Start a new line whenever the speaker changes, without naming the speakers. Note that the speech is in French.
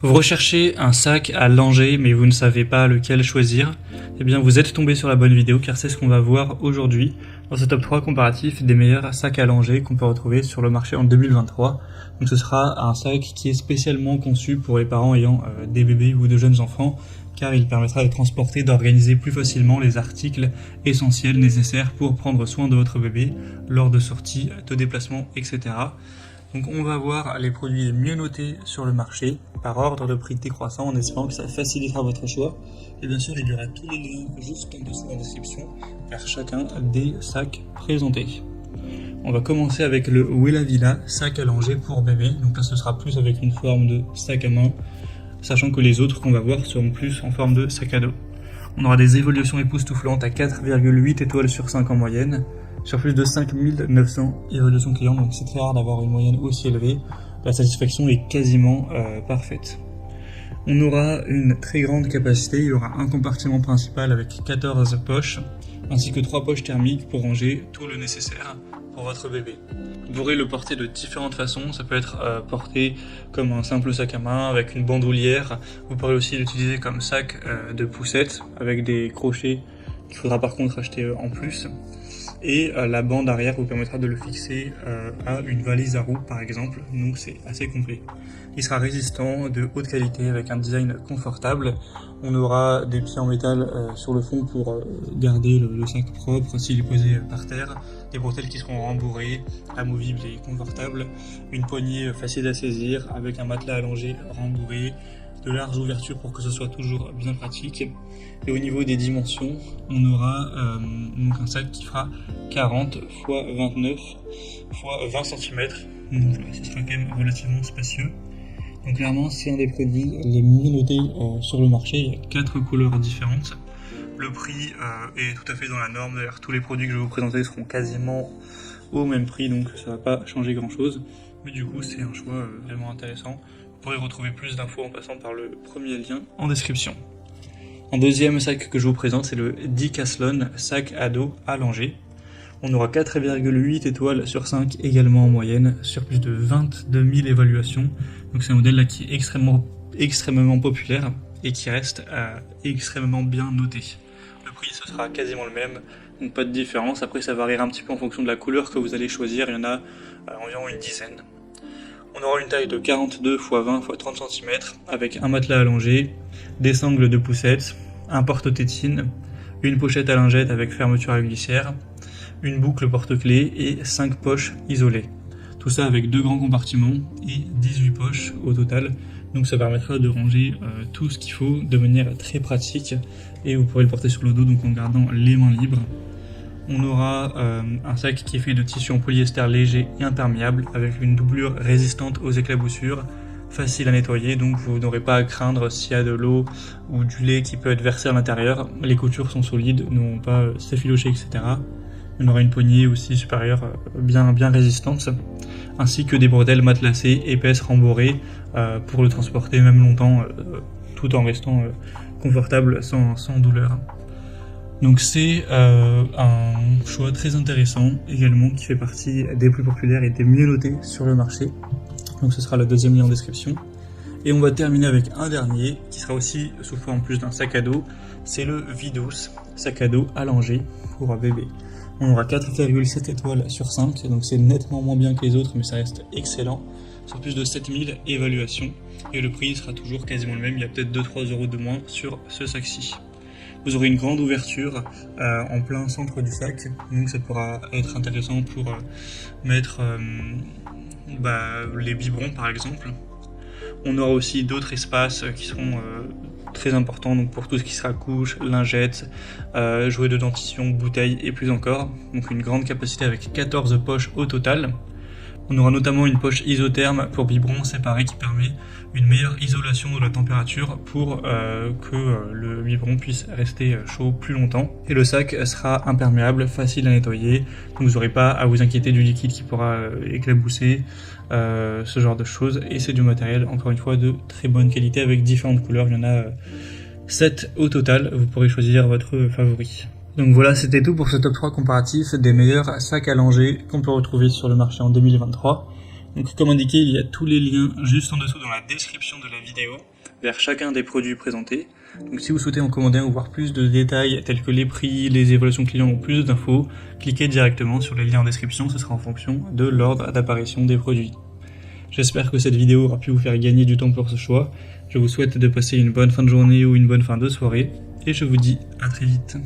Vous recherchez un sac à langer mais vous ne savez pas lequel choisir, eh bien vous êtes tombé sur la bonne vidéo car c'est ce qu'on va voir aujourd'hui dans ce top 3 comparatif des meilleurs sacs à langer qu'on peut retrouver sur le marché en 2023. Donc ce sera un sac qui est spécialement conçu pour les parents ayant des bébés ou de jeunes enfants car il permettra de transporter, d'organiser plus facilement les articles essentiels nécessaires pour prendre soin de votre bébé lors de sorties, de déplacements, etc. Donc on va voir les produits les mieux notés sur le marché par ordre de prix décroissant en espérant que ça facilitera votre choix. Et bien sûr il y aura tous les liens juste en dessous en description vers chacun des sacs présentés. On va commencer avec le Wella Villa sac à langer pour bébé. Donc là ce sera plus avec une forme de sac à main, sachant que les autres qu'on va voir seront plus en forme de sac à dos. On aura des évolutions époustouflantes à 4,8 étoiles sur 5 en moyenne, sur plus de 5900 évaluations clients, donc c'est très rare d'avoir une moyenne aussi élevée. La satisfaction est quasiment parfaite. On aura une très grande capacité, il y aura un compartiment principal avec 14 poches, ainsi que 3 poches thermiques pour ranger tout le nécessaire pour votre bébé. Vous pourrez le porter de différentes façons, ça peut être porté comme un simple sac à main avec une bandoulière, vous pourrez aussi l'utiliser comme sac de poussette avec des crochets qu'il faudra par contre acheter en plus. Et la bande arrière vous permettra de le fixer à une valise à roues par exemple, donc c'est assez complet. Il sera résistant, de haute qualité avec un design confortable. On aura des pieds en métal sur le fond pour garder le sac propre s'il est posé par terre, des bretelles qui seront rembourrées, amovibles et confortables, une poignée facile à saisir avec un matelas allongé rembourré, de larges ouvertures pour que ce soit toujours bien pratique. Et au niveau des dimensions, on aura donc un sac qui fera 40 x 29 x 20 cm. Donc là, ce sera quand même relativement spacieux. Donc clairement, c'est un des produits les mieux notés sur le marché. Il y a 4 couleurs différentes. Le prix est tout à fait dans la norme. D'ailleurs, tous les produits que je vais vous présenter seront quasiment au même prix, donc ça ne va pas changer grand chose. Mais du coup, c'est un choix vraiment intéressant. Vous pourrez retrouver plus d'infos en passant par le premier lien en description. Un deuxième sac que je vous présente, c'est le Decathlon sac à dos à langer. On aura 4,8 étoiles sur 5 également en moyenne, sur plus de 22 000 évaluations. Donc c'est un modèle là qui est extrêmement populaire et qui reste extrêmement bien noté. Le prix ce sera quasiment le même, donc pas de différence. Après ça variera un petit peu en fonction de la couleur que vous allez choisir, il y en a environ une dizaine. On aura une taille de 42 x 20 x 30 cm avec un matelas allongé, des sangles de poussette, un porte-tétine, une pochette à lingettes avec fermeture à glissière, une boucle porte-clés et 5 poches isolées. Tout ça avec 2 grands compartiments et 18 poches au total. Donc ça permettra de ranger tout ce qu'il faut de manière très pratique et vous pourrez le porter sur le dos donc en gardant les mains libres. On aura un sac qui est fait de tissu en polyester léger et imperméable avec une doublure résistante aux éclaboussures, facile à nettoyer, donc vous n'aurez pas à craindre s'il y a de l'eau ou du lait qui peut être versé à l'intérieur. Les coutures sont solides, ne vont pas s'effilocher, etc. On aura une poignée aussi supérieure bien résistante, ainsi que des bretelles matelassées épaisses rembourrées pour le transporter même longtemps tout en restant confortable sans douleur. Donc c'est un choix très intéressant également qui fait partie des plus populaires et des mieux notés sur le marché. Donc ce sera le deuxième lien en description. Et on va terminer avec un dernier qui sera aussi sous forme plus d'un sac à dos. C'est le Vidous sac à dos à langer pour bébé. On aura 4,7 étoiles sur 5, donc c'est nettement moins bien que les autres mais ça reste excellent. Sur plus de 7000 évaluations et le prix sera toujours quasiment le même, il y a peut-être 2-3 euros de moins sur ce sac-ci. Vous aurez une grande ouverture en plein centre du sac, donc ça pourra être intéressant pour mettre les biberons par exemple. On aura aussi d'autres espaces qui seront très importants donc pour tout ce qui sera couche, lingettes, jouets de dentition, bouteilles et plus encore. Donc une grande capacité avec 14 poches au total. On aura notamment une poche isotherme pour biberon séparé qui permet une meilleure isolation de la température pour que le biberon puisse rester chaud plus longtemps. Et le sac sera imperméable, facile à nettoyer, donc vous n'aurez pas à vous inquiéter du liquide qui pourra éclabousser, ce genre de choses. Et c'est du matériel, encore une fois, de très bonne qualité avec différentes couleurs. Il y en a 7 au total, vous pourrez choisir votre favori. Donc voilà, c'était tout pour ce top 3 comparatif des meilleurs sacs à langer qu'on peut retrouver sur le marché en 2023. Donc comme indiqué, il y a tous les liens juste en dessous dans la description de la vidéo vers chacun des produits présentés. Donc si vous souhaitez en commander un ou voir plus de détails tels que les prix, les évaluations clients ou plus d'infos, cliquez directement sur les liens en description, ce sera en fonction de l'ordre d'apparition des produits. J'espère que cette vidéo aura pu vous faire gagner du temps pour ce choix. Je vous souhaite de passer une bonne fin de journée ou une bonne fin de soirée et je vous dis à très vite.